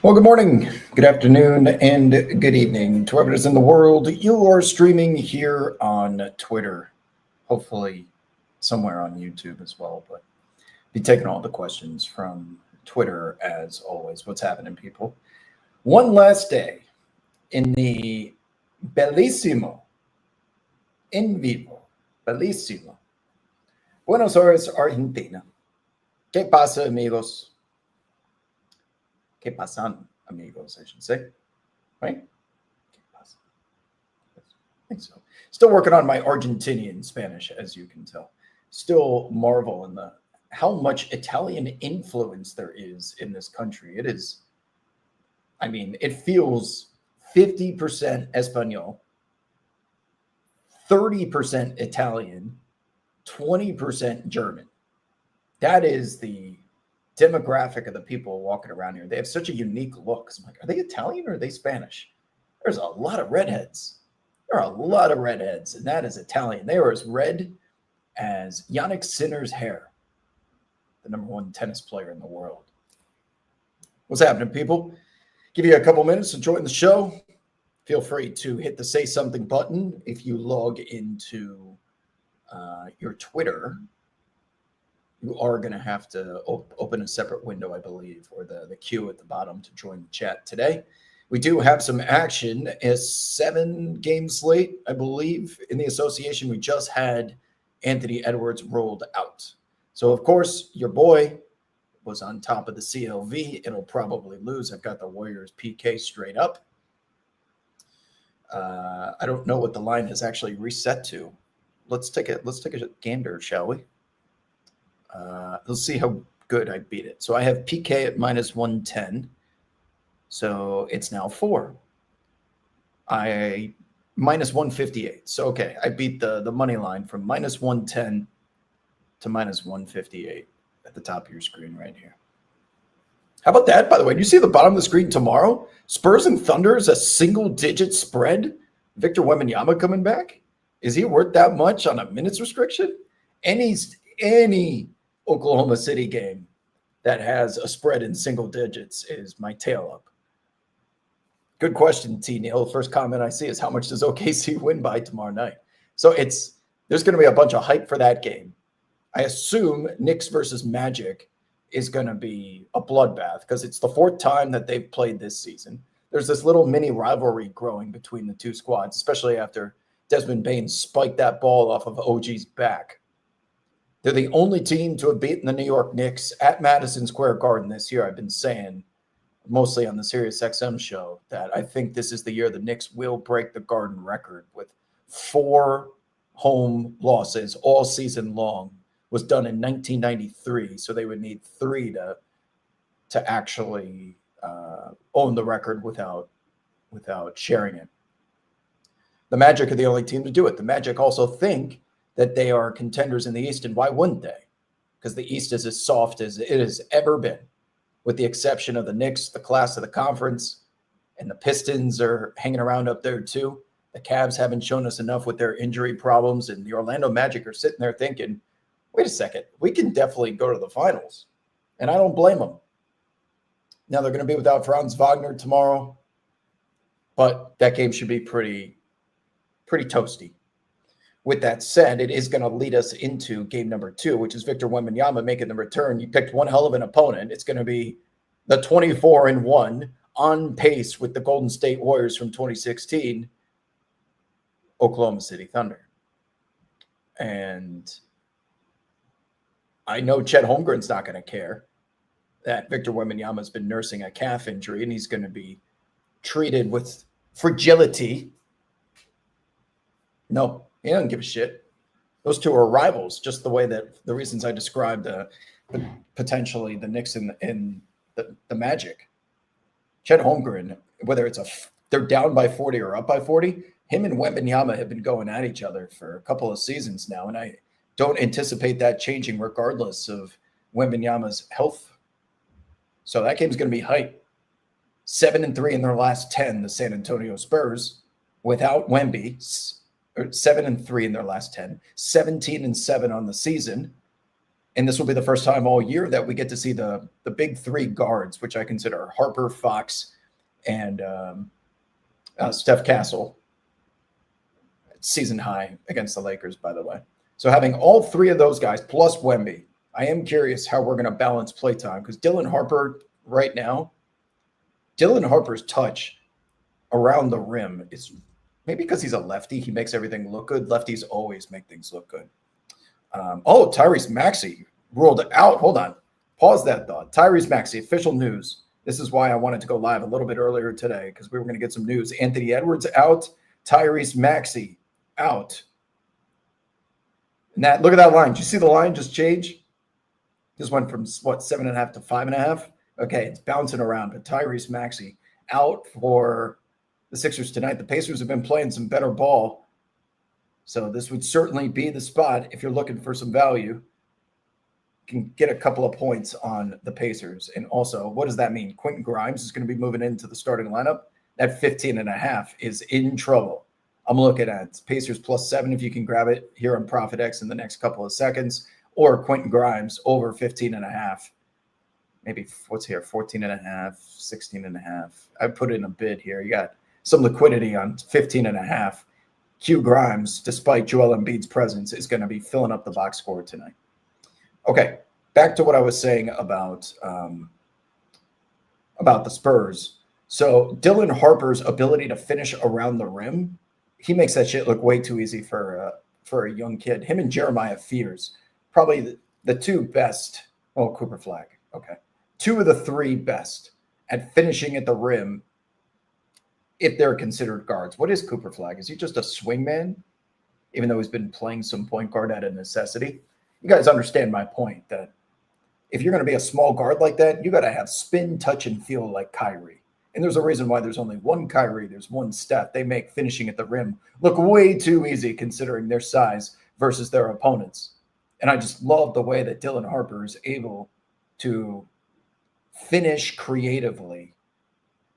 Well, good morning, good afternoon, and good evening to whoever is in the world. You are streaming here on Twitter, hopefully somewhere on YouTube as well. But be taking all the questions from Twitter as always. What's happening, people? One last day in the bellissimo, in vivo, bellissimo, Buenos Aires, Argentina. ¿Qué pasa, amigos? ¿Qué pasan, amigos? I should say, right? I think so. Still working on my Argentinian Spanish, as you can tell. Still marvel in the how much Italian influence there is in this country. It is, I mean, it feels 50% Espanol, 30% Italian, 20% German. That is the demographic of the people walking around here. They have such a unique look. I'm like, are they Italian or are they Spanish? There's a lot of redheads. There are a lot of redheads, and that is Italian. They are as red as Yannick Sinner's hair, the #1 tennis player in the world. What's happening, people? Give you a couple minutes to join the show. Feel free to hit the say something button if you log into your Twitter. You are going to have to open a separate window, I believe, or the queue at the bottom to join the chat today. We do have some action. A 7-game slate, I believe, in the association. We just had Anthony Edwards rolled out. So, of course, your boy was on top of the CLV. It'll probably lose. I've got the Warriors PK straight up. I don't know what the line is actually reset to. Let's take a gander, shall we? Let's see how good I beat it. So I have PK at -110. So it's now 4. I -158. So, okay, I beat the money line from -110 to -158 at the top of your screen right here. How about that, by the way? Do you see the bottom of the screen tomorrow? Spurs and Thunder is a single-digit spread. Victor Wembanyama coming back? Is he worth that much on a minutes restriction? Any Oklahoma City game that has a spread in single digits is my tail up. Good question, T. Neal. The first comment I see is how much does OKC win by tomorrow night? So there's going to be a bunch of hype for that game. I assume Knicks versus Magic is going to be a bloodbath because it's the 4th time that they've played this season. There's this little mini rivalry growing between the two squads, especially after Desmond Bane spiked that ball off of OG's back. They're the only team to have beaten the New York Knicks at Madison Square Garden this year. I've been saying mostly on the SiriusXM show that I think this is the year the Knicks will break the Garden record with 4 home losses all season long. Was done in 1993, so they would need 3 to actually own the record without sharing it. The Magic are the only team to do it. The Magic also think that they are contenders in the East, and why wouldn't they? Because the East is as soft as it has ever been, with the exception of the Knicks, the class of the conference, and the Pistons are hanging around up there too. The Cavs haven't shown us enough with their injury problems, and the Orlando Magic are sitting there thinking, wait a second, we can definitely go to the finals. And I don't blame them. Now they're going to be without Franz Wagner tomorrow, but that game should be pretty toasty. With that said, it is going to lead us into game number 2, which is Victor Wembanyama making the return. You picked one hell of an opponent. It's going to be the 24-1 on pace with the Golden State Warriors from 2016, Oklahoma City Thunder. And I know Chet Holmgren's not going to care that Victor Wembanyama has been nursing a calf injury, and he's going to be treated with fragility. No, he doesn't give a shit. Those two are rivals, just the way that the reasons I described potentially the Knicks and the Magic. Chet Holmgren, whether they're down by 40 or up by 40, him and Wembanyama have been going at each other for a couple of seasons now, and I don't anticipate that changing regardless of Wembanyama's health. So that game's going to be hype. 7-3 in their last 10, the San Antonio Spurs, without Wemby, or 7-3 in their last 10, 17-7 on the season. And this will be the first time all year that we get to see the big three guards, which I consider Harper, Fox, and Steph Castle. Season high against the Lakers, by the way. So having all three of those guys plus Wemby, I am curious how we're going to balance playtime because Dylan Harper right now, Dylan Harper's touch around the rim is maybe because he's a lefty, he makes everything look good. Lefties always make things look good. Tyrese Maxey ruled out. Hold on. Pause that thought. Tyrese Maxey, official news. This is why I wanted to go live a little bit earlier today because we were going to get some news. Anthony Edwards out. Tyrese Maxey out. And that, look at that line. Did you see the line just change? Just went from, 7.5 to 5.5? Okay, it's bouncing around. But Tyrese Maxey out for the Sixers tonight. The Pacers have been playing some better ball. So this would certainly be the spot if you're looking for some value. You can get a couple of points on the Pacers. And also, what does that mean? Quentin Grimes is going to be moving into the starting lineup. That 15.5 is in trouble. I'm looking at Pacers +7 if you can grab it here on ProfitX in the next couple of seconds, or Quentin Grimes over 15.5. Maybe what's here, 14.5, 16.5. I put in a bid here. You got some liquidity on 15.5. Q Grimes, despite Joel Embiid's presence, is going to be filling up the box score tonight. Okay, back to what I was saying about the Spurs. So Dylan Harper's ability to finish around the rim, he makes that shit look way too easy for a young kid. Him and Jeremiah Fears, probably the two best. Oh, Cooper Flag. Okay. Two of the three best at finishing at the rim if they're considered guards. What is Cooper Flag? Is he just a swingman, even though he's been playing some point guard out of necessity? You guys understand my point that if you're going to be a small guard like that, you got to have spin, touch, and feel like Kyrie. And there's a reason why there's only one Kyrie, there's one Steph. They make finishing at the rim look way too easy considering their size versus their opponents. And I just love the way that Dylan Harper is able to finish creatively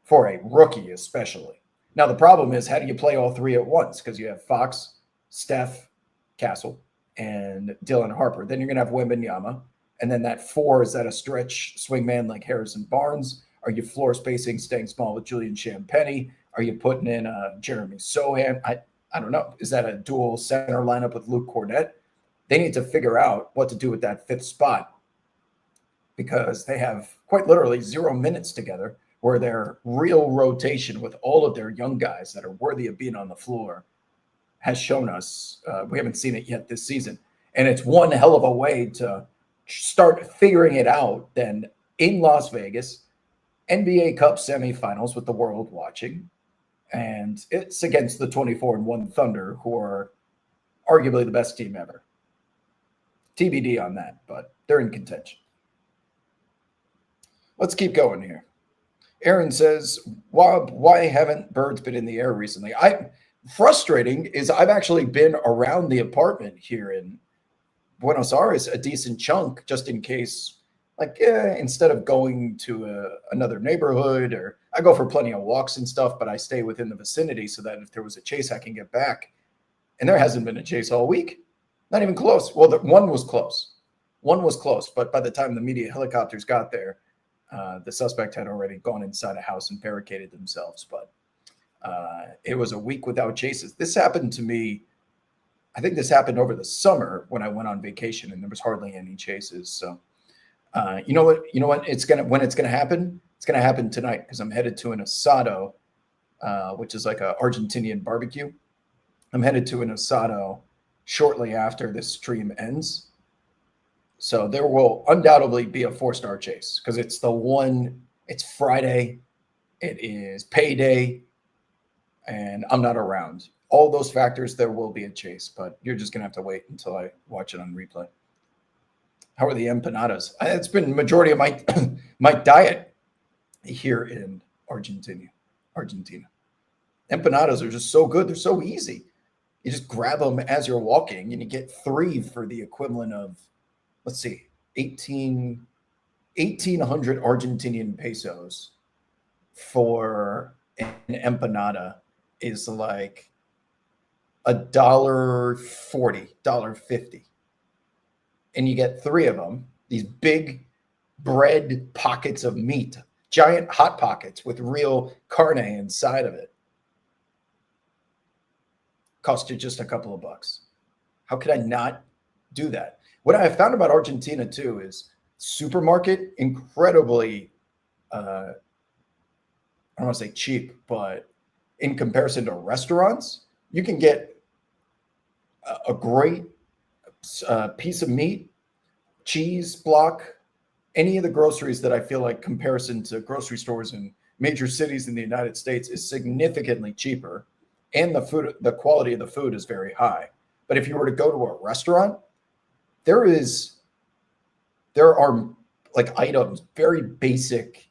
for a rookie especially. Now, the problem is, how do you play all three at once? Because you have Fox, Steph, Castle, and Dylan Harper. Then you're going to have Wembanyama. And then that 4, is that a stretch swingman like Harrison Barnes? Are you floor spacing, staying small with Julian Champagnie? Are you putting in Jeremy Sohan? I don't know. Is that a dual center lineup with Luke Cornett? They need to figure out what to do with that 5th spot because they have quite literally 0 minutes together where their real rotation with all of their young guys that are worthy of being on the floor has shown us. We haven't seen it yet this season. And it's one hell of a way to start figuring it out then in Las Vegas, NBA Cup semifinals with the world watching. And it's against the 24-1 Thunder, who are arguably the best team ever. TBD on that, but they're in contention. Let's keep going here. Aaron says, why haven't birds been in the air recently? Frustrating is I've actually been around the apartment here in Buenos Aires a decent chunk just in case, instead of going to another neighborhood, or I go for plenty of walks and stuff, but I stay within the vicinity so that if there was a chase, I can get back. And there hasn't been a chase all week. Not even close. Well, one was close. But by the time the media helicopters got there, the suspect had already gone inside a house and barricaded themselves. But it was a week without chases. This happened to me. I think this happened over the summer when I went on vacation and there was hardly any chases. So, you know what? When it's gonna happen? It's gonna happen tonight because I'm headed to an asado, which is like a Argentinian barbecue. I'm headed to an asado shortly after this stream ends. So there will undoubtedly be a 4-star chase because it's Friday, it is payday, and I'm not around. All those factors, there will be a chase, but you're just going to have to wait until I watch it on replay. How are the empanadas? It's been majority of my diet here in Argentina. Empanadas are just so good. They're so easy. You just grab them as you're walking and you get 3 for the equivalent of, let's see, 1,800 Argentinian pesos for an empanada is like $1.40, $1.50. and you get 3 of them, these big bread pockets of meat, giant hot pockets with real carne inside of it. Cost you just a couple of bucks. How could I not do that? What I found about Argentina too is supermarket incredibly, I don't want to say cheap, but in comparison to restaurants, you can get a great piece of meat, cheese block, any of the groceries that I feel like comparison to grocery stores in major cities in the United States is significantly cheaper, and the quality of the food is very high. But if you were to go to a restaurant, there are like items, very basic,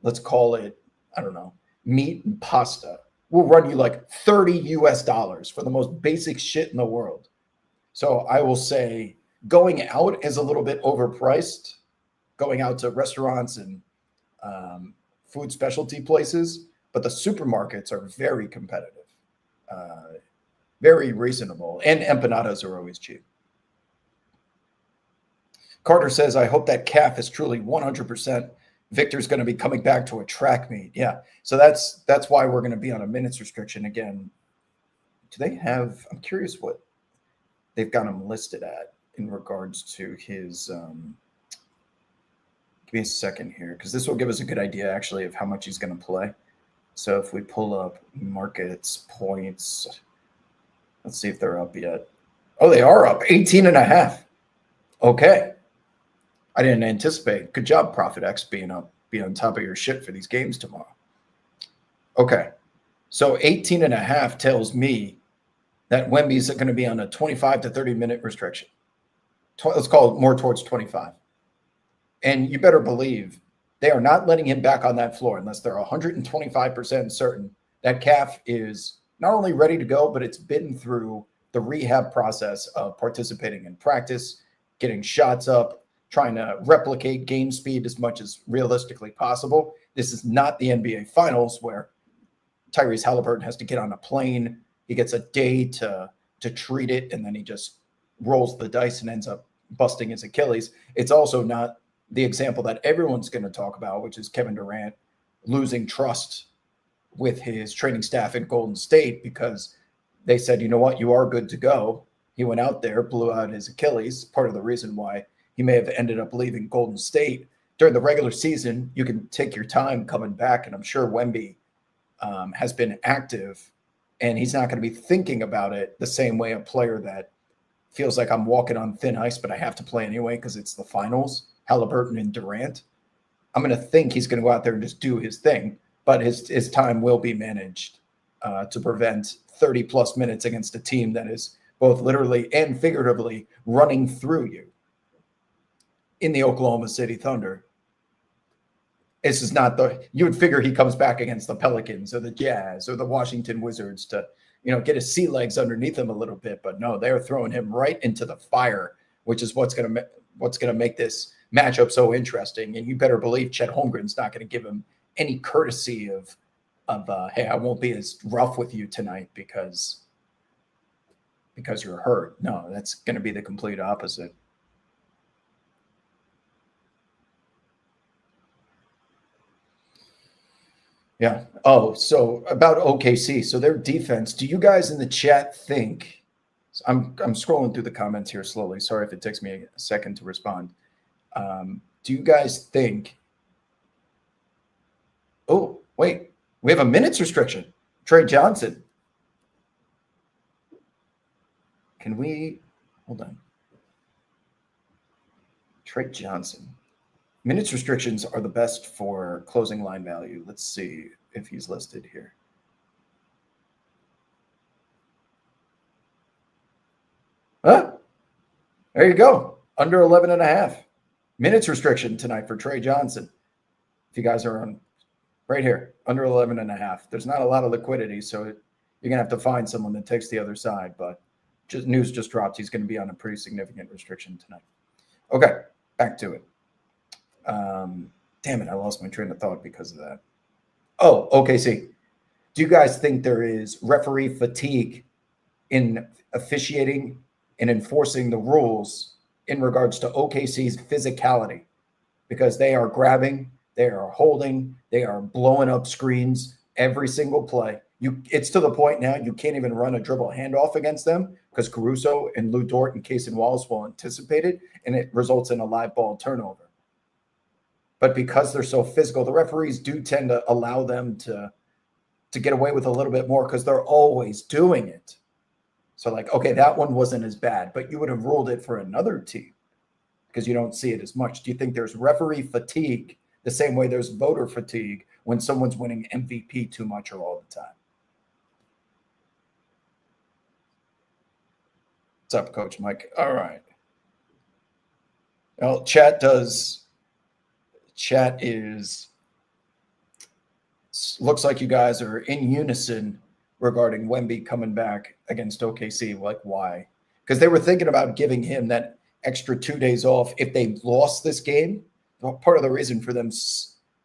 let's call it, I don't know, meat and pasta will run you like $30 for the most basic shit in the world. So I will say going out is a little bit overpriced, going out to restaurants and food specialty places, but the supermarkets are very competitive, very reasonable, and empanadas are always cheap. Carter says, I hope that calf is truly 100%. Victor's going to be coming back to a track meet. Yeah. So that's why we're going to be on a minutes restriction again. Do they have, I'm curious what they've got him listed at in regards to his, give me a second here, because this will give us a good idea actually of how much he's going to play. So if we pull up markets points, let's see if they're up yet. Oh, they are up 18.5. Okay. I didn't anticipate. Good job, Profit X, being on top of your shit for these games tomorrow. Okay. So 18.5 tells me that Wemby's going to be on a 25 to 30 minute restriction. Let's call it more towards 25. And you better believe they are not letting him back on that floor unless they're 125% certain that calf is not only ready to go, but it's been through the rehab process of participating in practice, getting shots up, trying to replicate game speed as much as realistically possible. This is not the NBA Finals where Tyrese Halliburton has to get on a plane. He gets a day to treat it, and then he just rolls the dice and ends up busting his Achilles. It's also not the example that everyone's going to talk about, which is Kevin Durant losing trust with his training staff in Golden State because they said, you know what, you are good to go. He went out there, blew out his Achilles, part of the reason why he may have ended up leaving Golden State. During the regular season, you can take your time coming back, and I'm sure Wemby has been active, and he's not going to be thinking about it the same way a player that feels like I'm walking on thin ice, but I have to play anyway because it's the finals, Halliburton and Durant. I'm going to think he's going to go out there and just do his thing, but his time will be managed to prevent 30-plus minutes against a team that is both literally and figuratively running through you. In the Oklahoma City Thunder, this is not you would figure he comes back against the Pelicans or the Jazz or the Washington Wizards to, get his sea legs underneath him a little bit. But no, they're throwing him right into the fire, which is what's going to make this matchup so interesting. And you better believe Chet Holmgren's not going to give him any courtesy of hey, I won't be as rough with you tonight because you're hurt. No, that's going to be the complete opposite. Yeah. Oh, so about OKC. So their defense, do you guys in the chat think, I'm scrolling through the comments here slowly. Sorry if it takes me a second to respond. Do you guys think, oh, wait, we have a minutes restriction. Trey Johnson. Can we, hold on. Trey Johnson. Minutes restrictions are the best for closing line value. Let's see if he's listed here. Huh? There you go. Under 11.5. Minutes restriction tonight for Trey Johnson. If you guys are on right here, under 11.5. There's not a lot of liquidity, so you're going to have to find someone that takes the other side. But news just dropped. He's going to be on a pretty significant restriction tonight. Okay, back to it. Damn it, I lost my train of thought because of that. Oh, OKC. Do you guys think there is referee fatigue in officiating and enforcing the rules in regards to OKC's physicality, because they are grabbing, they are holding, they are blowing up screens every single play. It's to the point now you can't even run a dribble handoff against them because Caruso and Lou Dort and Case and Wallace will anticipate it, and it results in a live ball turnover. But because they're so physical, the referees do tend to allow them to get away with a little bit more because they're always doing it. So like, okay, that one wasn't as bad, but you would have ruled it for another team because you don't see it as much. Do you think there's referee fatigue the same way there's voter fatigue when someone's winning MVP too much or all the time? What's up, Coach Mike? All right. Well, chat looks like you guys are in unison regarding Wemby coming back against OKC. Like, why? Because they were thinking about giving him that extra 2 days off if they lost this game. Part of the reason for them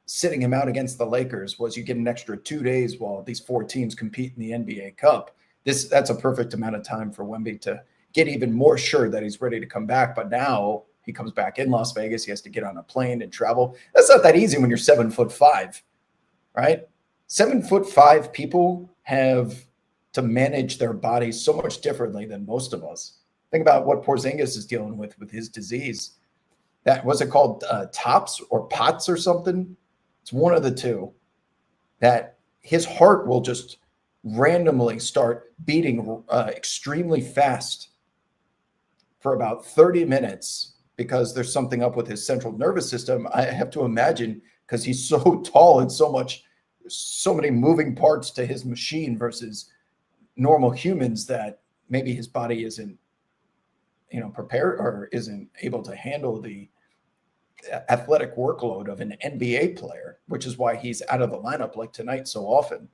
sitting him out against the Lakers was you get an extra 2 days while these 4 teams compete in the NBA Cup. That's a perfect amount of time for Wemby to get even more sure that he's ready to come back. But now he comes back in Las Vegas. He has to get on a plane and travel. That's not that easy when you're 7'5", right? 7'5" people have to manage their bodies so much differently than most of us. Think about what Porzingis is dealing with his disease. That was it called TOPS or POTS or something? It's one of the two. That his heart will just randomly start beating extremely fast for about 30 minutes because there's something up with his central nervous system. I have to imagine because he's so tall and so many moving parts to his machine versus normal humans that maybe his body isn't, prepared or isn't able to handle the athletic workload of an NBA player, which is why he's out of the lineup like tonight so often.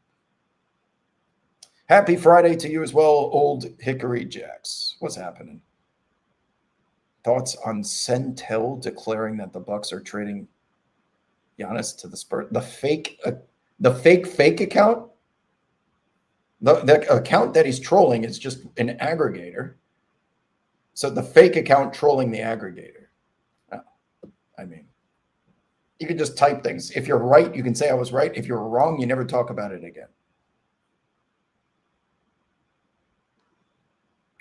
Happy Friday to you as well, Old Hickory Jacks. What's happening? Thoughts on Sentel declaring that the Bucks are trading Giannis to the Spurs? The fake account? The account that he's trolling is just an aggregator. So the fake account trolling the aggregator. I mean, you can just type things. If you're right, you can say I was right. If you're wrong, you never talk about it again.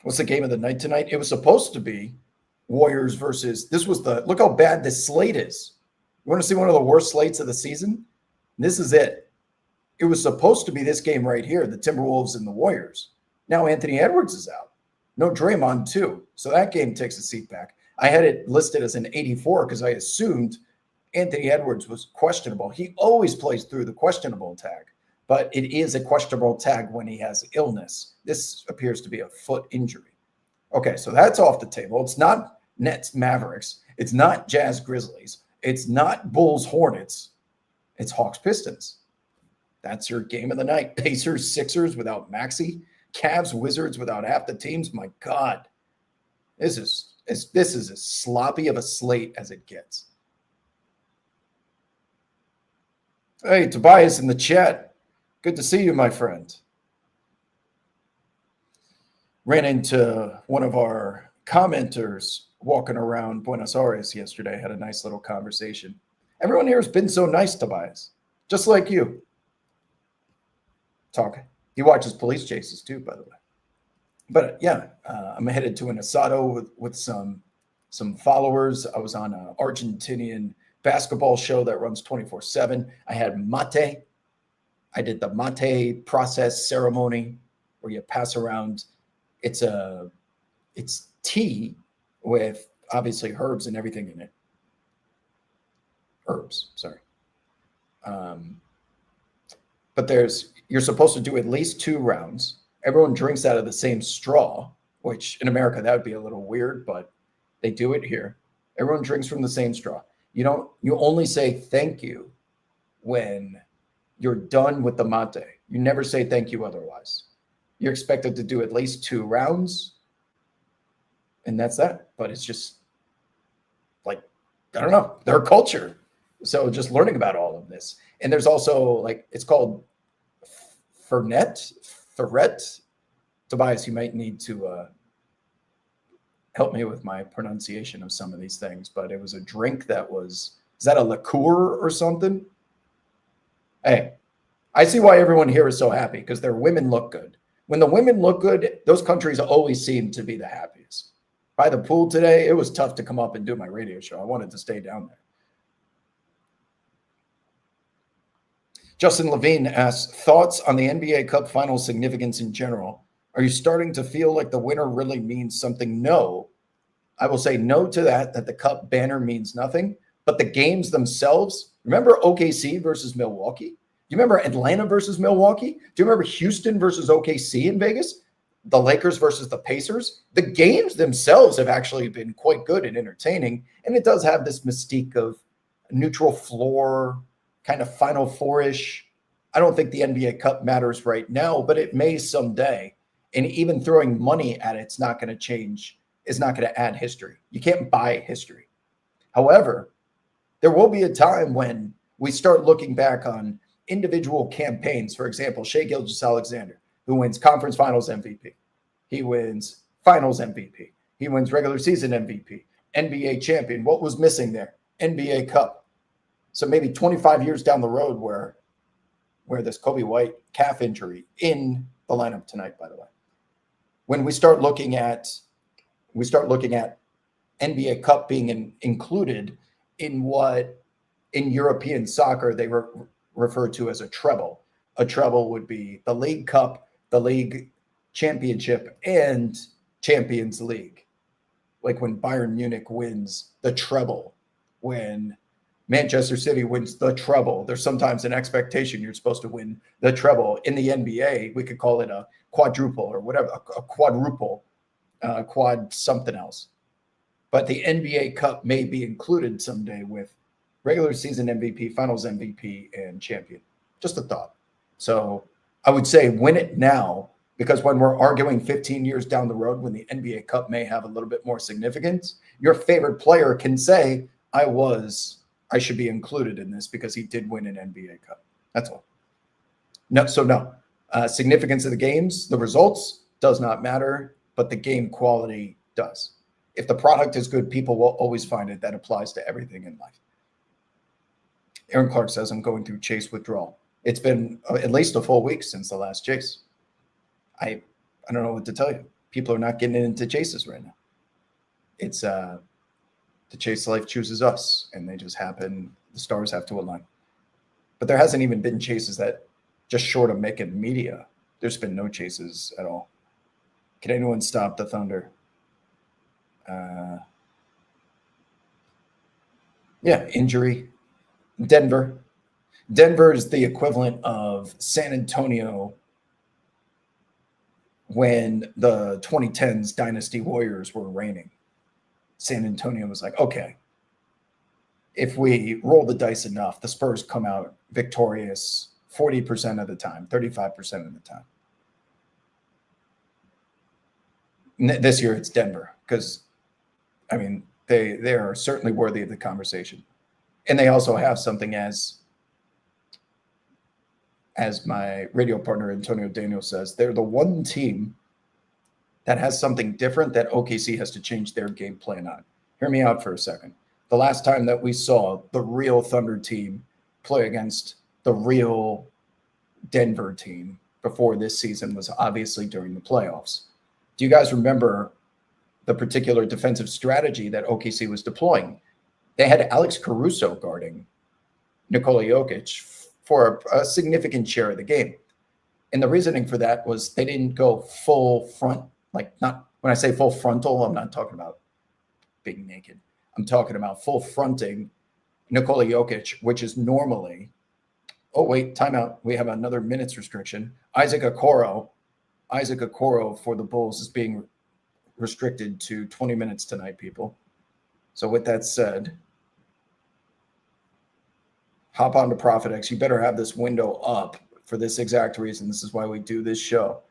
What's the game of the night tonight? It was supposed to be Warriors versus, look how bad this slate is. You want to see one of the worst slates of the season? This is it. It was supposed to be this game right here, the Timberwolves and the Warriors. Now Anthony Edwards is out. No Draymond too. So that game takes a seat back. I had it listed as an 84 because I assumed Anthony Edwards was questionable. He always plays through the questionable tag, but it is a questionable tag when he has illness. This appears to be a foot injury. Okay, so that's off the table. It's not Nets Mavericks. It's not Jazz Grizzlies. It's not Bulls Hornets. It's Hawks Pistons. That's your game of the night. Pacers Sixers without Maxey. Cavs Wizards without half the teams. My God, this is as sloppy of a slate as it gets. Hey, Tobias in the chat. Good to see you, my friend. Ran into one of our commenters walking around Buenos Aires yesterday. Had a nice little conversation. Everyone here has been so nice, Tobias. Just like you. Talking. He watches police chases too, by the way. But yeah, I'm headed to an asado with some followers. I was on an Argentinian basketball show that runs 24/7. I had mate. I did the mate process ceremony where you pass around. It's tea with obviously herbs and everything in it. Herbs, sorry. But you're supposed to do at least 2 rounds. Everyone drinks out of the same straw, which in America, that would be a little weird, but they do it here. Everyone drinks from the same straw. You only say thank you when you're done with the mate. You never say thank you otherwise. You're expected to do at least 2 rounds, and that's that. But it's just like, I don't know, their culture. So just learning about all of this. And there's also it's called Fernet. Tobias, you might need to help me with my pronunciation of some of these things, but it was a drink that was, is that a liqueur or something? Hey, I see why everyone here is so happy, because their women look good. When the women look good, those countries always seem to be the happiest. By the pool today, it was tough to come up and do my radio show. I wanted to stay down there. Justin Levine asks, thoughts on the NBA Cup final significance in general? Are you starting to feel like the winner really means something? No. I will say no to that the Cup banner means nothing. But the games themselves, remember OKC versus Milwaukee? Do you remember Atlanta versus Milwaukee? Do you remember Houston versus OKC in Vegas? The Lakers versus the Pacers? The games themselves have actually been quite good and entertaining. And it does have this mystique of neutral floor, kind of Final Four-ish. I don't think the NBA Cup matters right now, but it may someday. And even throwing money at it's not going to change. It's not going to add history. You can't buy history. However, there will be a time when we start looking back on individual campaigns. For example, Shai Gilgeous-Alexander, who wins conference finals MVP. He wins finals MVP. He wins regular season MVP. NBA champion. What was missing there? NBA Cup. So maybe 25 years down the road where this Kobe White calf injury in the lineup tonight, by the way. When we start looking at NBA Cup being included in what in European soccer they refer to as a treble. A treble would be the League Cup, the League Championship, and Champions League. Like when Bayern Munich wins the treble, when Manchester City wins the treble, there's sometimes an expectation you're supposed to win the treble. In the NBA, we could call it a quadruple or whatever, a quadruple, quad something else. But the NBA Cup may be included someday with regular season MVP, finals MVP, and champion. Just a thought. So I would say win it now, because when we're arguing 15 years down the road, when the NBA Cup may have a little bit more significance, your favorite player can say, I should be included in this because he did win an NBA Cup. That's all. No. Significance of the games, the results does not matter, but the game quality does. If the product is good, people will always find it. That applies to everything in life. Aaron Clark says, I'm going through Chase withdrawal. It's been at least a full week since the last Chase. I don't know what to tell you. People are not getting into Chases right now. It's the Chase life chooses us, and they just happen. The stars have to align. But there hasn't even been Chases that, just short of making media, there's been no Chases at all. Can anyone stop the Thunder? Injury. Denver. Denver is the equivalent of San Antonio when the 2010s Dynasty Warriors were reigning. San Antonio was like, okay, if we roll the dice enough, the Spurs come out victorious 40% of the time, 35% of the time. This year it's Denver because, I mean, they are certainly worthy of the conversation. And they also have something as my radio partner Antonio Daniel says, they're the one team that has something different that OKC has to change their game plan on. Hear me out for a second. The last time that we saw the real Thunder team play against the real Denver team before this season was obviously during the playoffs. Do you guys remember the particular defensive strategy that OKC was deploying? They had Alex Caruso guarding Nikola Jokic for a significant share of the game. And the reasoning for that was they didn't go full front, not when I say full frontal, I'm not talking about being naked. I'm talking about full fronting Nikola Jokic, which is normally, oh, wait, timeout. We have another minutes restriction. Isaac Okoro for the Bulls is being restricted to 20 minutes tonight, people. So with that said, hop on to ProfitX. You better have this window up for this exact reason. This is why we do this show.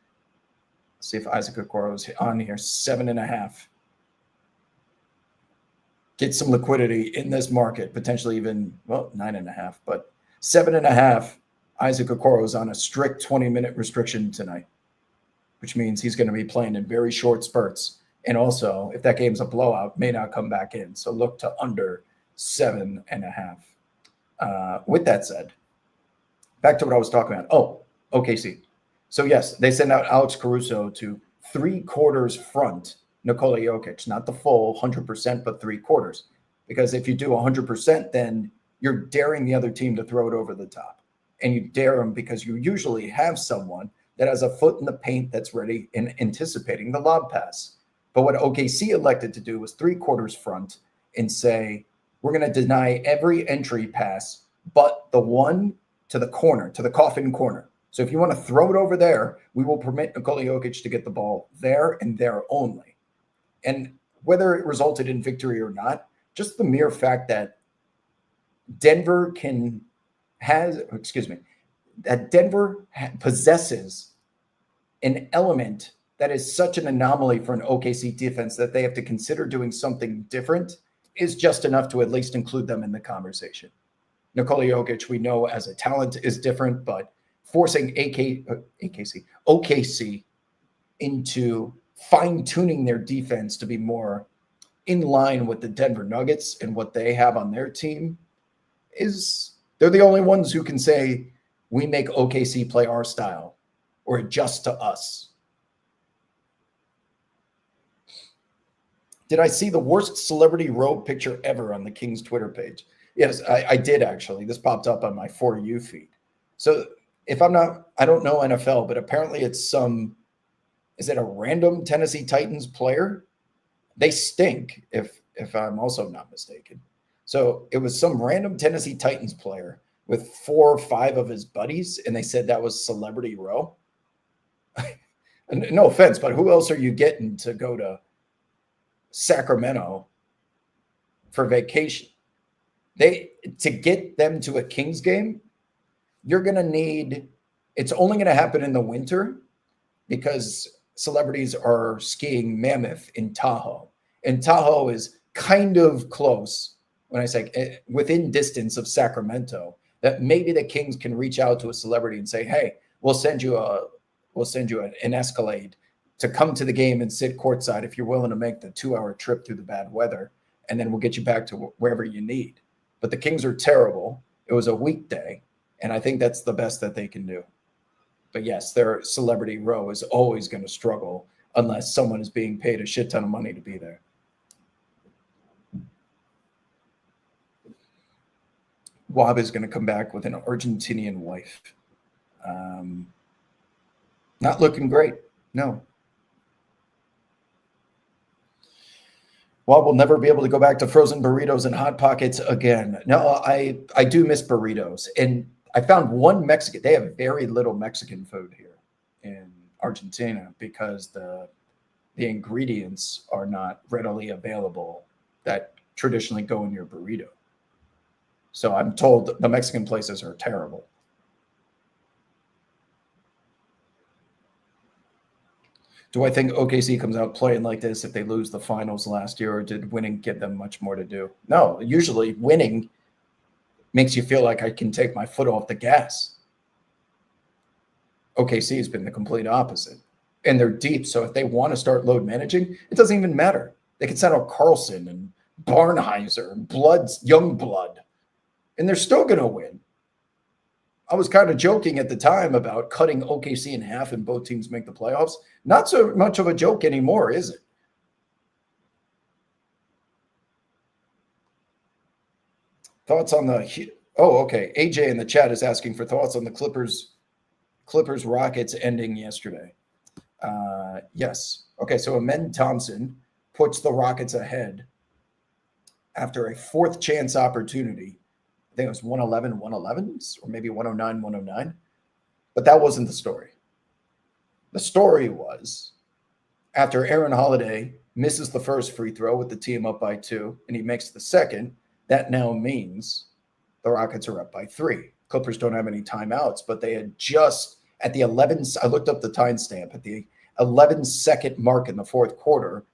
Let's see if Isaac Okoro is on here. 7.5. Get some liquidity in this market, potentially even, 9.5, but 7.5. Isaac Okoro is on a strict 20-minute restriction tonight, which means he's going to be playing in very short spurts. And also, if that game's a blowout, may not come back in. So look to under 7.5. With that said, back to what I was talking about. Oh, OKC. So yes, they send out Alex Caruso to 3/4 front Nikola Jokic, not the full 100%, but 3/4. Because if you do 100%, then you're daring the other team to throw it over the top. And you dare them because you usually have someone that has a foot in the paint that's ready and anticipating the lob pass. But what OKC elected to do was 3/4 front and say, we're going to deny every entry pass but the one to the corner, to the coffin corner. So if you want to throw it over there, we will permit Nikola Jokic to get the ball there and there only. And whether it resulted in victory or not, just the mere fact that Denver possesses an element that is such an anomaly for an OKC defense that they have to consider doing something different is just enough to at least include them in the conversation. Nikola Jokic, we know as a talent, is different, but forcing OKC into fine-tuning their defense to be more in line with the Denver Nuggets and what they have on their team they're the only ones who can say, we make OKC play our style or adjust to us. Did I see the worst celebrity robe picture ever on the Kings Twitter page? Yes, I did actually. This popped up on my For You feed. So I don't know NFL, but apparently is it a random Tennessee Titans player? They stink, if I'm also not mistaken. So it was some random Tennessee Titans player with 4 or 5 of his buddies, and they said that was Celebrity Row. No offense, but who else are you getting to go to Sacramento for vacation? To get them to a Kings game, you're going to need – it's only going to happen in the winter because celebrities are skiing Mammoth in Tahoe. And Tahoe is kind of close, when I say within distance of Sacramento, that maybe the Kings can reach out to a celebrity and say, hey, we'll send you an Escalade to come to the game and sit courtside if you're willing to make the 2-hour trip through the bad weather, and then we'll get you back to wherever you need. But the Kings are terrible. It was a weekday, and I think that's the best that they can do. But yes, their Celebrity Row is always going to struggle unless someone is being paid a shit ton of money to be there. Wab is going to come back with an Argentinian wife. Not looking great. No. Wab will never be able to go back to frozen burritos and Hot Pockets again. No, I do miss burritos. And I found one Mexican. They have very little Mexican food here in Argentina because the ingredients are not readily available that traditionally go in your burrito. So I'm told the Mexican places are terrible. Do I think OKC comes out playing like this if they lose the finals last year, or did winning give them much more to do? No, usually winning makes you feel like I can take my foot off the gas. OKC has been the complete opposite. And they're deep, so if they want to start load managing, it doesn't even matter. They can send out Carlson and Barnheiser and young blood, and they're still going to win. I was kind of joking at the time about cutting OKC in half and both teams make the playoffs. Not so much of a joke anymore, is it? Thoughts on the – okay. AJ in the chat is asking for thoughts on the Clippers-Rockets ending yesterday. Yes. Okay, so Amen Thompson puts the Rockets ahead after a fourth chance opportunity. I think it was 111, or maybe 109. But that wasn't the story. The story was after Aaron Holiday misses the first free throw with the team up by 2, and he makes the second, that now means the Rockets are up by 3. Clippers don't have any timeouts, but they had just at the 11, I looked up the timestamp, at the 11-second mark in the fourth quarter,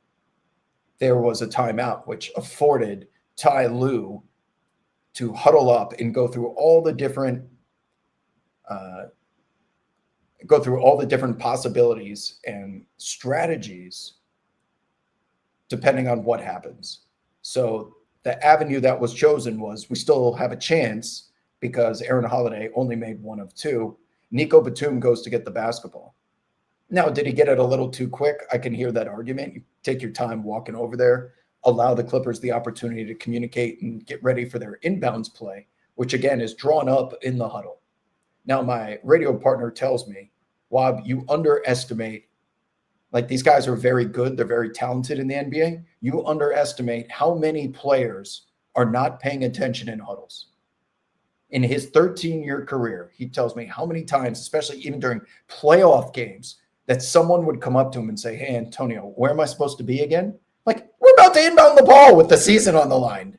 there was a timeout, which afforded Ty Lue to huddle up and go through all the different possibilities and strategies depending on what happens. So the avenue that was chosen was we still have a chance because Aaron Holiday only made one of two. Nico Batum goes to get the basketball. Now, did he get it a little too quick? I can hear that argument. You take your time walking over there, allow the Clippers the opportunity to communicate and get ready for their inbounds play, which again is drawn up in the huddle. Now, my radio partner tells me, Wab, you underestimate, like these guys are very good. They're very talented in the NBA. You underestimate how many players are not paying attention in huddles. In his 13-year career, he tells me how many times, especially even during playoff games, that someone would come up to him and say, hey, Antonio, where am I supposed to be again? Like, we're about to inbound the ball with the season on the line.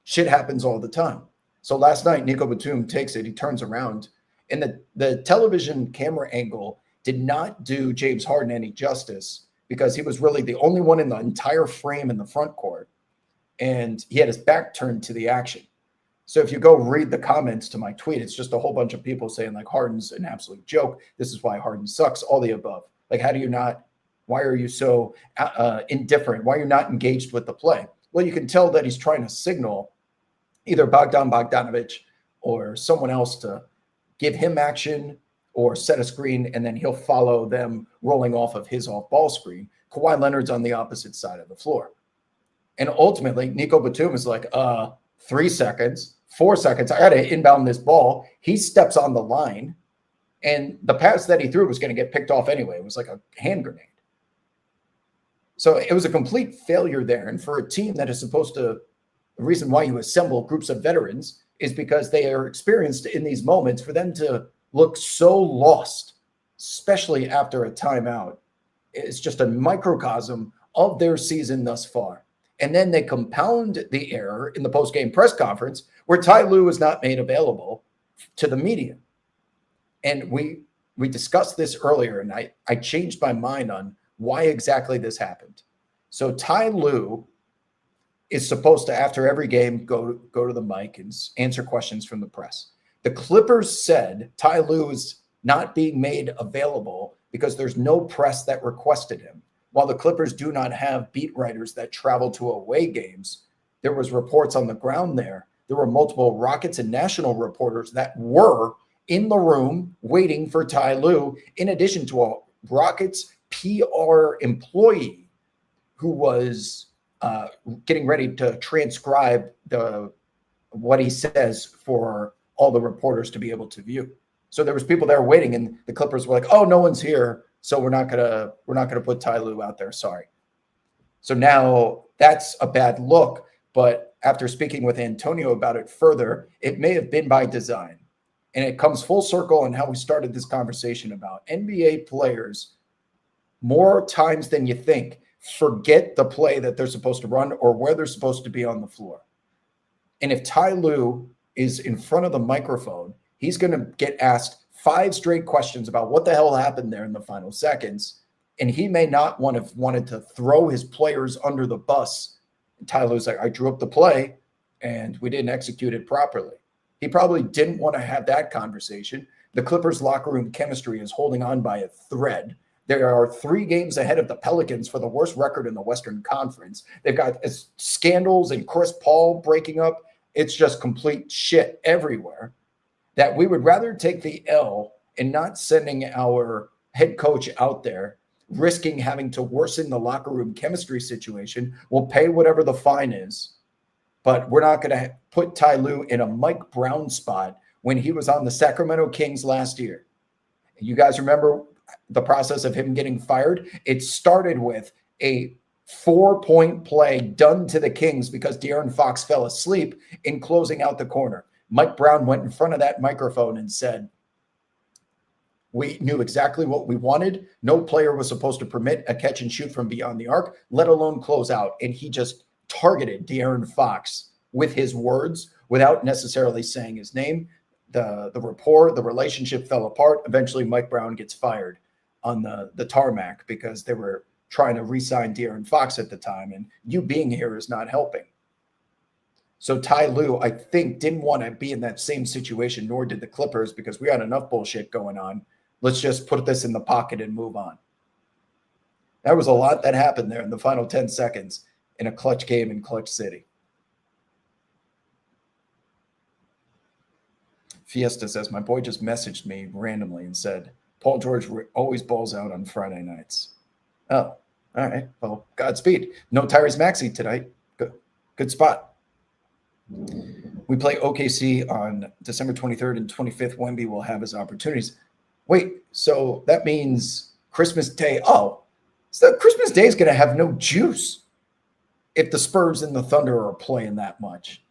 Shit happens all the time. So last night, Nico Batum takes it. He turns around. And the television camera angle did not do James Harden any justice because he was really the only one in the entire frame in the front court. And he had his back turned to the action. So if you go read the comments to my tweet, it's just a whole bunch of people saying like Harden's an absolute joke. This is why Harden sucks, all the above. Like, how do you not, why are you so indifferent? Why are you not engaged with the play? Well, you can tell that he's trying to signal either Bogdan Bogdanovic or someone else to give him action or set a screen, and then he'll follow them rolling off of his off-ball screen. Kawhi Leonard's on the opposite side of the floor. And ultimately, Nico Batum is like, 3 seconds, 4 seconds, I got to inbound this ball. He steps on the line, and the pass that he threw was going to get picked off anyway. It was like a hand grenade. So it was a complete failure there. And for a team that is supposed to, the reason why you assemble groups of veterans is because they are experienced in these moments. For them to look so lost, especially after a timeout, is just a microcosm of their season thus far. And then they compound the error in the post-game press conference where Ty Lue is not made available to the media. And we discussed this earlier, and I changed my mind on why exactly this happened. So Ty Lue is supposed to, after every game, go to the mic and answer questions from the press. The Clippers said Ty Lue is not being made available because there's no press that requested him. While the Clippers do not have beat writers that travel to away games, there was reports on the ground there. There were multiple Rockets and national reporters that were in the room waiting for Ty Lue, in addition to a Rockets PR employee who was getting ready to transcribe what he says for all the reporters to be able to view. So there was people there waiting, and the Clippers were like, "Oh, no one's here, so we're not gonna put Ty Lue out there. Sorry." So now that's a bad look. But after speaking with Antonio about it further, it may have been by design, and it comes full circle on how we started this conversation about NBA players. More times than you think, forget the play that they're supposed to run or where they're supposed to be on the floor. And if Ty Lue is in front of the microphone, he's going to get asked 5 straight questions about what the hell happened there in the final seconds. And he may not have wanted to throw his players under the bus. And Ty Lue's like, I drew up the play and we didn't execute it properly. He probably didn't want to have that conversation. The Clippers locker room chemistry is holding on by a thread. There are 3 games ahead of the Pelicans for the worst record in the Western Conference. They've got scandals and Chris Paul breaking up. It's just complete shit everywhere. That we would rather take the L and not sending our head coach out there, risking having to worsen the locker room chemistry situation. We'll pay whatever the fine is, but we're not going to put Ty Lue in a Mike Brown spot when he was on the Sacramento Kings last year. You guys remember the process of him getting fired? It started with a 4-point play done to the Kings because De'Aaron Fox fell asleep in closing out the corner. Mike Brown went in front of that microphone and said, we knew exactly what we wanted. No player was supposed to permit a catch and shoot from beyond the arc, let alone close out. And he just targeted De'Aaron Fox with his words without necessarily saying his name. The rapport, the relationship fell apart. Eventually, Mike Brown gets fired on the tarmac because they were trying to re-sign De'Aaron Fox at the time. And you being here is not helping. So Ty Lue, I think, didn't want to be in that same situation, nor did the Clippers, because we had enough bullshit going on. Let's just put this in the pocket and move on. There was a lot that happened there in the final 10 seconds in a clutch game in Clutch City. Fiesta says, my boy just messaged me randomly and said, Paul George always balls out on Friday nights. Oh, all right. Well, Godspeed. No Tyrese Maxey tonight. Good spot. We play OKC on December 23rd and 25th. Wemby will have his opportunities. Wait, so that means Christmas Day. Oh, so Christmas Day is going to have no juice if the Spurs and the Thunder are playing that much.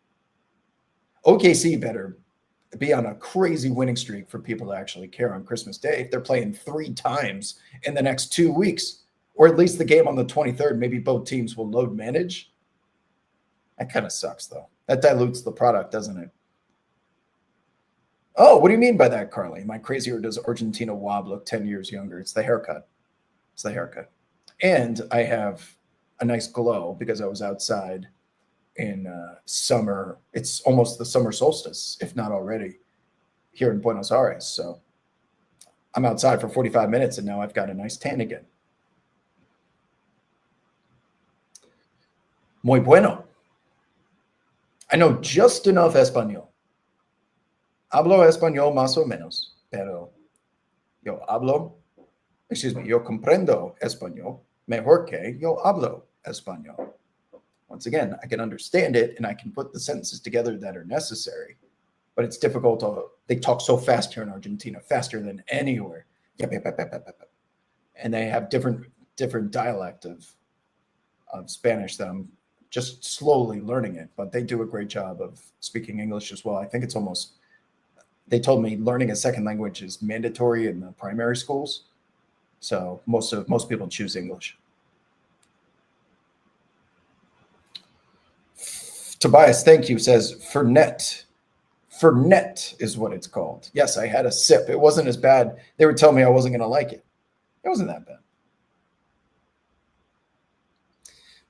OKC better be on a crazy winning streak for people to actually care on Christmas Day if they're playing 3 times in the next 2 weeks, or at least the game on the 23rd. Maybe both teams will load manage. That kind of sucks, though. That dilutes the product, doesn't it? Oh, what do you mean by that, Carly? Am I crazy, or does Argentina Wob look 10 years younger? It's the haircut. It's the haircut. And I have a nice glow because I was outside in summer. It's almost the summer solstice, if not already, here in Buenos Aires. So I'm outside for 45 minutes, and now I've got a nice tan again. Muy bueno. I know just enough Espanol. Hablo español más o menos, pero yo comprendo español mejor que yo hablo español. Once again, I can understand it and I can put the sentences together that are necessary, but it's difficult they talk so fast here in Argentina, faster than anywhere. And they have different dialect of Spanish that I'm just slowly learning it, but they do a great job of speaking English as well. I think it's almost, they told me learning a second language is mandatory in the primary schools. So most people choose English. Tobias, thank you, says Fernet. Fernet is what it's called. Yes, I had a sip. It wasn't as bad. They were telling me I wasn't going to like it. It wasn't that bad.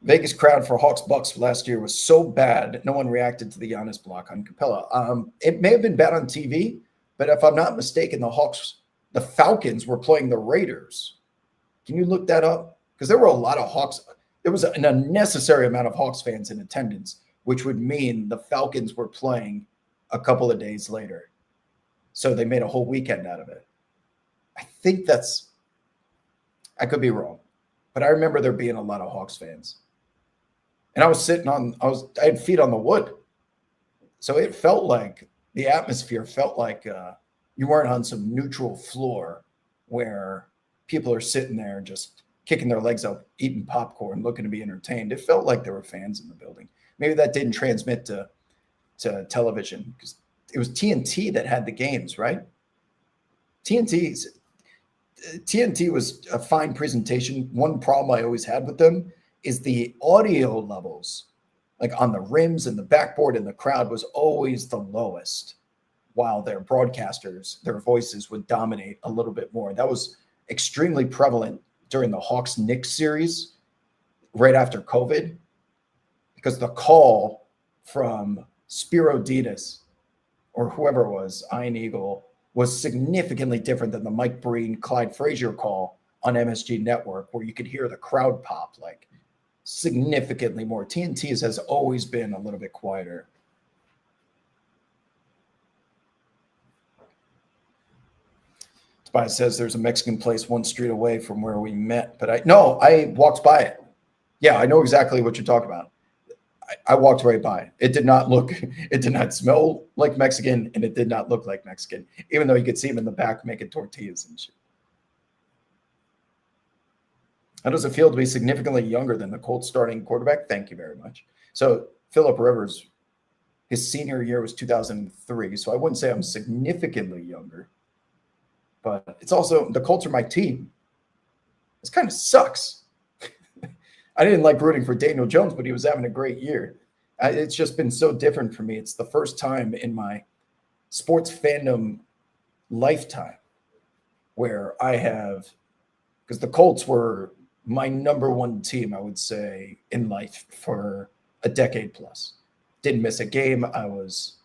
Vegas crowd for Hawks Bucks last year was so bad, no one reacted to the Giannis block on Capella. It may have been bad on TV, but if I'm not mistaken, the Falcons were playing the Raiders. Can you look that up? Because there were a lot of Hawks. There was an unnecessary amount of Hawks fans in attendance, which would mean the Falcons were playing a couple of days later. So they made a whole weekend out of it. I think I could be wrong, but I remember there being a lot of Hawks fans. And I was I had feet on the wood. So it felt like the atmosphere felt like you weren't on some neutral floor where people are sitting there just kicking their legs up, eating popcorn, looking to be entertained. It felt like there were fans in the building. Maybe that didn't transmit to television because it was TNT that had the games, right? TNT was a fine presentation. One problem I always had with them is the audio levels, like on the rims and the backboard and the crowd, was always the lowest, while their broadcasters, their voices would dominate a little bit more. That was extremely prevalent during the Hawks-Knicks series right after COVID, because the call from Spiro Ditas or whoever it was, Iron Eagle, was significantly different than the Mike Breen, Clyde Frazier call on MSG Network, where you could hear the crowd pop like significantly more. TNT's has always been a little bit quieter. Tobias says there's a Mexican place 1 street away from where we met, but I walked by it. Yeah, I know exactly what you're talking about. I walked right by. It did not smell like Mexican, and it did not look like Mexican, even though you could see him in the back making tortillas and shit. How does it feel to be significantly younger than the Colts starting quarterback? Thank you very much. So Phillip Rivers, his senior year was 2003, so I wouldn't say I'm significantly younger, but it's also, the Colts are my team. This kind of sucks. I didn't like rooting for Daniel Jones, but he was having a great year. It's just been so different for me. It's the first time in my sports fandom lifetime where I have, because the Colts were my number one team, I would say, in life for a decade plus. Didn't miss a game. I was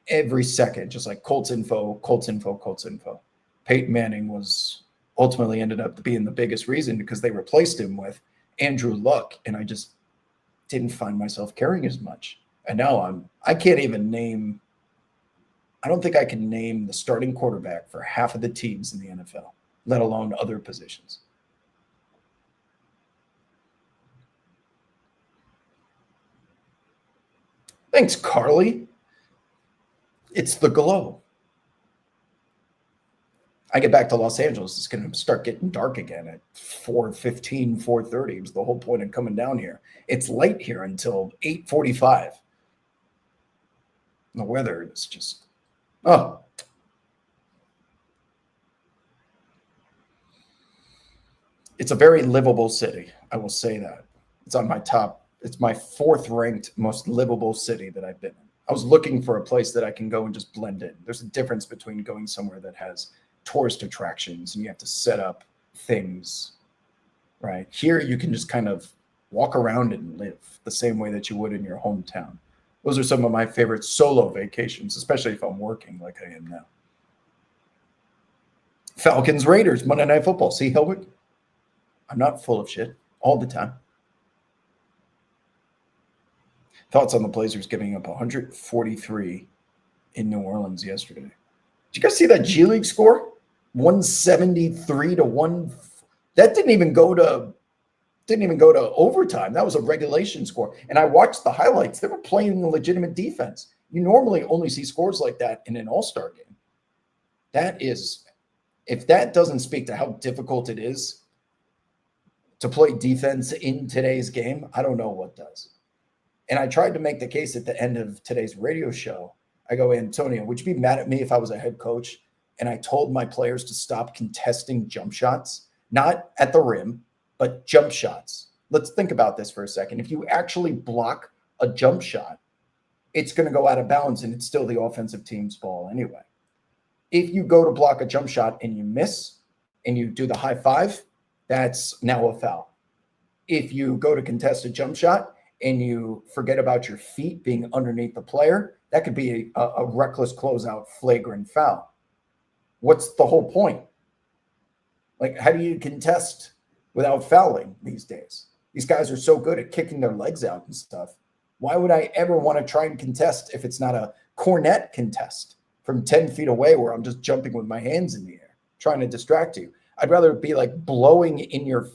every second just like Colts info, Colts info, Colts info. Peyton Manning was ultimately ended up being the biggest reason because they replaced him with Andrew Luck, and I just didn't find myself caring as much. And now I can't even name. I don't think I can name the starting quarterback for half of the teams in the NFL, let alone other positions. Thanks, Carly. It's the glow. I get back to Los Angeles, it's going to start getting dark again at 4:15, 4:30. It was the whole point of coming down here. It's light here until 8:45. The weather is just, oh. It's a very livable city. I will say that. It's on my top. It's my 4th ranked most livable city that I've been in. I was looking for a place that I can go and just blend in. There's a difference between going somewhere that has tourist attractions and you have to set up things, right? Here you can just kind of walk around and live the same way that you would in your hometown. Those are some of my favorite solo vacations, especially if I'm working like I am now. Falcons Raiders, Monday Night Football. See, Helwig? I'm not full of shit all the time. Thoughts on the Blazers giving up 143 in New Orleans yesterday? Did you guys see that G League score? 173 to 1. That didn't even go to overtime. That was a regulation score. And I watched the highlights. They were playing legitimate defense. You normally only see scores like that in an all-star game. That is, if that doesn't speak to how difficult it is to play defense in today's game, I don't know what does. And I tried to make the case at the end of today's radio show. I go, Antonio, would you be mad at me if I was a head coach and I told my players to stop contesting jump shots, not at the rim, but jump shots? Let's think about this for a second. If you actually block a jump shot, it's going to go out of bounds and it's still the offensive team's ball anyway. If you go to block a jump shot and you miss and you do the high five, that's now a foul. If you go to contest a jump shot and you forget about your feet being underneath the player, that could be a reckless closeout flagrant foul. What's the whole point? Like, how do you contest without fouling these days? These guys are so good at kicking their legs out and stuff. Why would I ever want to try and contest if it's not a cornet contest from 10 feet away where I'm just jumping with my hands in the air, trying to distract you? I'd rather be like blowing in your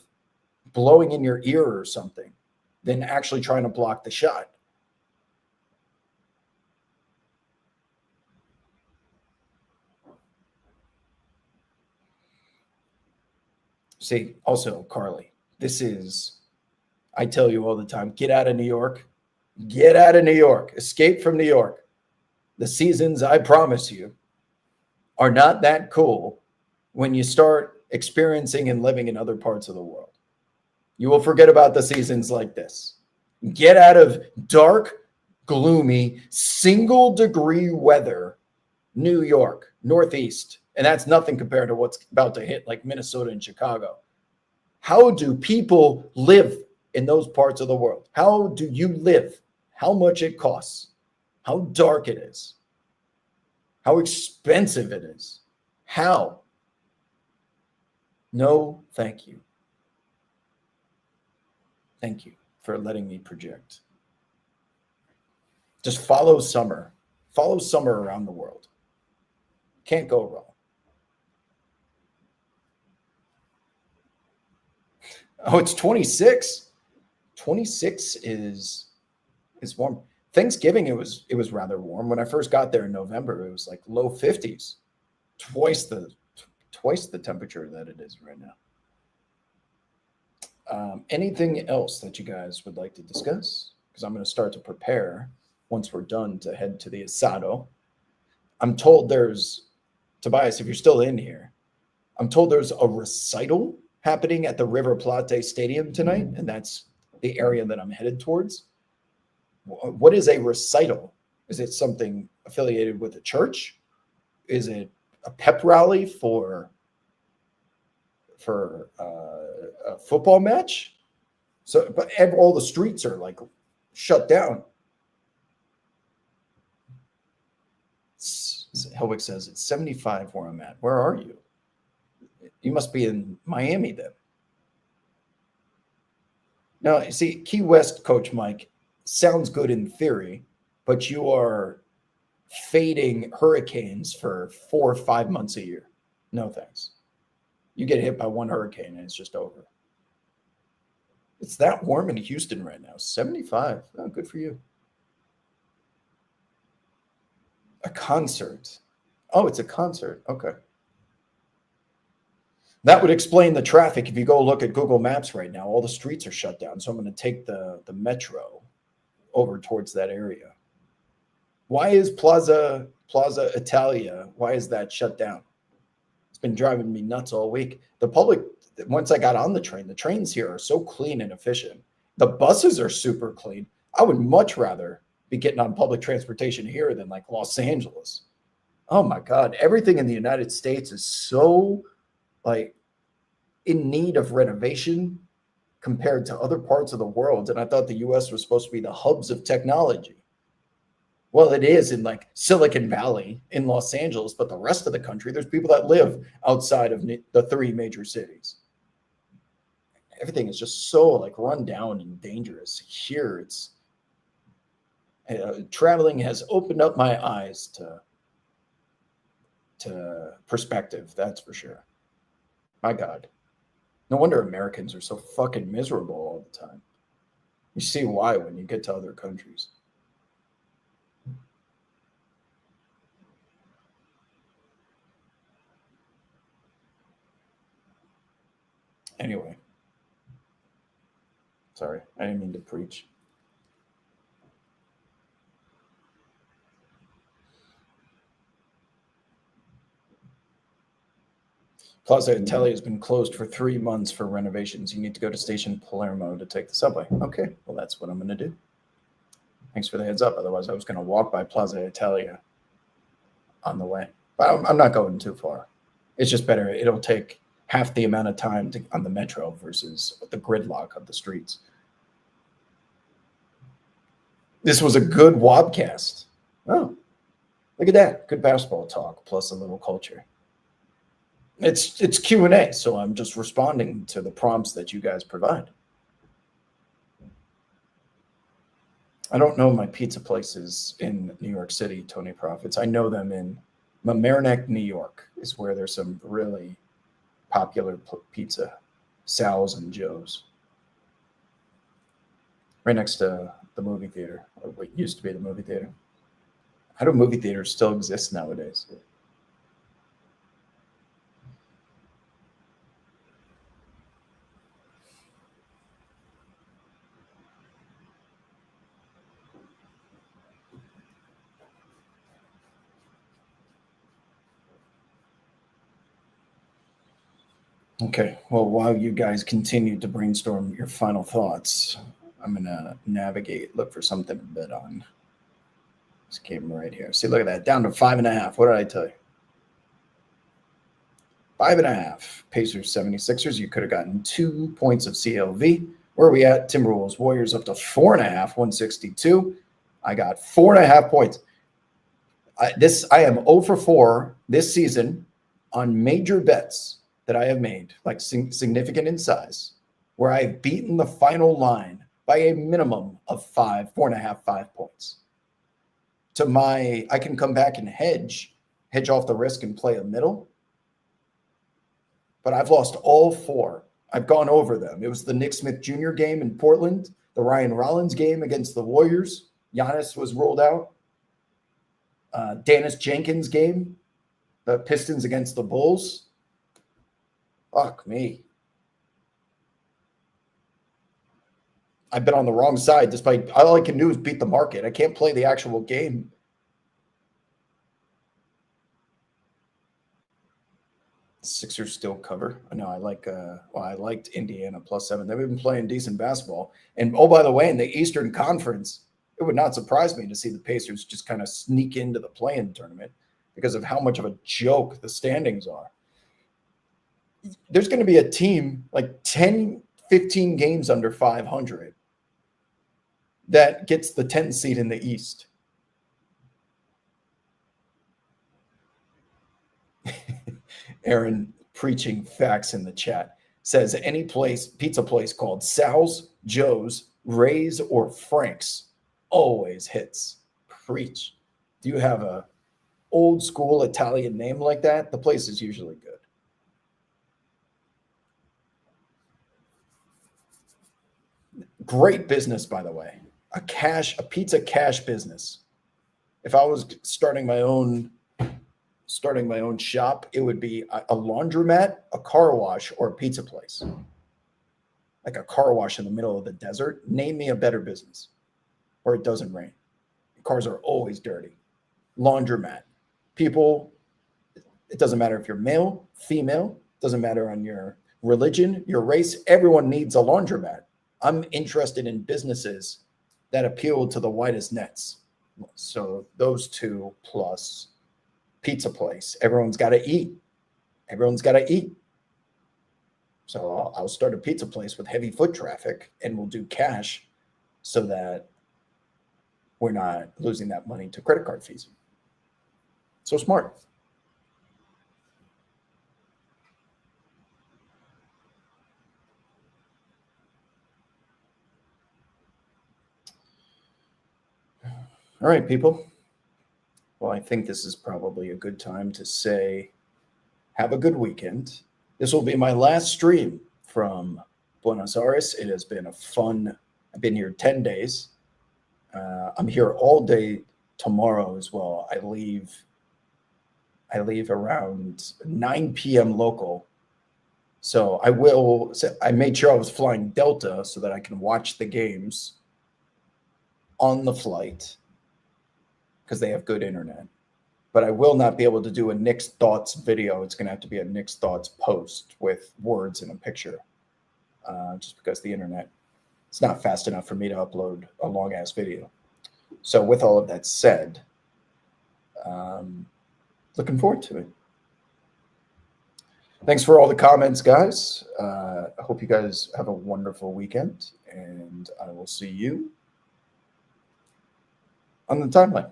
ear or something than actually trying to block the shot. See, also, Carly, I tell you all the time, get out of New York. Get out of New York. Escape from New York. The seasons, I promise you, are not that cool when you start experiencing and living in other parts of the world. You will forget about the seasons like this. Get out of dark, gloomy, single-degree weather, New York, Northeast, and that's nothing compared to what's about to hit like Minnesota and Chicago. How do people live in those parts of the world? How do you live? How much it costs? How dark it is? How expensive it is? How? No, thank you. Thank you for letting me project. Just follow summer. Follow summer around the world. Can't go wrong. Oh, it's 26. 26 is warm. Thanksgiving, it was rather warm. When I first got there in November, it was like low 50s. Twice the temperature that it is right now. Anything else that you guys would like to discuss? Because I'm going to start to prepare once we're done to head to the asado. I'm told there's, Tobias, if you're still in here, I'm told there's a recital happening at the River Plate Stadium tonight, and that's the area that I'm headed towards. What is a recital? Is it something affiliated with a church? Is it a pep rally for a football match? So, but all the streets are like shut down. Helwig says it's 75 where I'm at. Where are you? You must be in Miami then. Now, you see, Key West, Coach Mike, sounds good in theory, but you are fading hurricanes for 4 or 5 months a year. No thanks. You get hit by one hurricane and it's just over. It's that warm in Houston right now. 75. Oh, good for you. A concert. Oh, it's a concert. Okay. That would explain the traffic. If you go look at Google Maps right now, all the streets are shut down. So I'm going to take the metro over towards that area. Why is Plaza Italia, why is that shut down? It's been driving me nuts all week. The public, once I got on the trains here are so clean and efficient. The buses are super clean. I would much rather be getting on public transportation here than like Los Angeles. Oh my God. Everything in the United States is so like in need of renovation compared to other parts of the world. And I thought the US was supposed to be the hubs of technology. Well, it is in like Silicon Valley in Los Angeles, but the rest of the country, there's people that live outside of the 3 major cities. Everything is just so like run down and dangerous. Here, it's traveling has opened up my eyes to perspective. That's for sure. My God. No wonder Americans are so fucking miserable all the time. You see why when you get to other countries. Anyway. Sorry, I didn't mean to preach. Plaza Italia has been closed for 3 months for renovations. You need to go to Station Palermo to take the subway. Okay, well, that's what I'm going to do. Thanks for the heads up. Otherwise, I was going to walk by Plaza Italia on the way. But I'm not going too far. It's just better. It'll take half the amount of time on the metro versus the gridlock of the streets. This was a good Wobcast. Oh, look at that. Good basketball talk plus a little culture. It's Q&A, so I'm just responding to the prompts that you guys provide. I don't know my pizza places in New York City, Tony Profits. I know them in Mamaroneck, New York, is where there's some really popular pizza, Sal's and Joe's. Right next to the movie theater, or what used to be the movie theater. How do movie theaters still exist nowadays? Okay, well, while you guys continue to brainstorm your final thoughts, I'm going to look for something to bet on. This game right here. See, look at that. Down to 5.5. What did I tell you? 5.5. Pacers, 76ers. You could have gotten 2 points of CLV. Where are we at? Timberwolves, Warriors up to 4.5, 162. I got 4.5 points. I am 0 for 4 this season on major bets that I have made, like significant in size, where I've beaten the final line by a minimum of 4.5, 5 points. I can come back and hedge off the risk and play a middle. But I've lost all 4. I've gone over them. It was the Nick Smith Jr. game in Portland, the Ryan Rollins game against the Warriors. Giannis was rolled out. Dennis Jenkins game, the Pistons against the Bulls. Fuck me. I've been on the wrong side despite all I can do is beat the market. I can't play the actual game. Sixers still cover. No, I liked Indiana +7. They've been playing decent basketball. And oh, by the way, in the Eastern Conference, it would not surprise me to see the Pacers just kind of sneak into the play-in tournament because of how much of a joke the standings are. There's going to be a team like 10, 15 games under 500 that gets the 10th seed in the East. Aaron, preaching facts in the chat. Says any pizza place called Sal's, Joe's, Ray's, or Frank's always hits. Preach. Do you have a old school Italian name like that? The place is usually good. Great business, by the way. A pizza cash business. If I was starting my own shop, it would be a laundromat, a car wash, or a pizza place. Like a car wash in the middle of the desert. Name me a better business where it doesn't rain. Cars are always dirty. Laundromat. People, it doesn't matter if you're male, female, doesn't matter on your religion, your race, everyone needs a laundromat. I'm interested in businesses that appeal to the widest nets. So those two plus pizza place. Everyone's got to eat. Everyone's got to eat. So I'll start a pizza place with heavy foot traffic, and we'll do cash so that we're not losing that money to credit card fees. So smart. All right, people. Well, I think this is probably a good time to say, have a good weekend. This will be my last stream from Buenos Aires. It has been I've been here 10 days. I'm here all day tomorrow as well. I leave around 9 p.m. local. So I made sure I was flying Delta so that I can watch the games on the flight because they have good internet. But I will not be able to do a Nick's Thoughts video. It's going to have to be a Nick's Thoughts post with words and a picture, just because the internet, it's not fast enough for me to upload a long-ass video. So with all of that said, looking forward to it. Thanks for all the comments, guys. I hope you guys have a wonderful weekend, and I will see you on the timeline.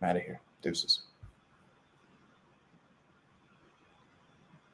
I'm out of here. Deuces.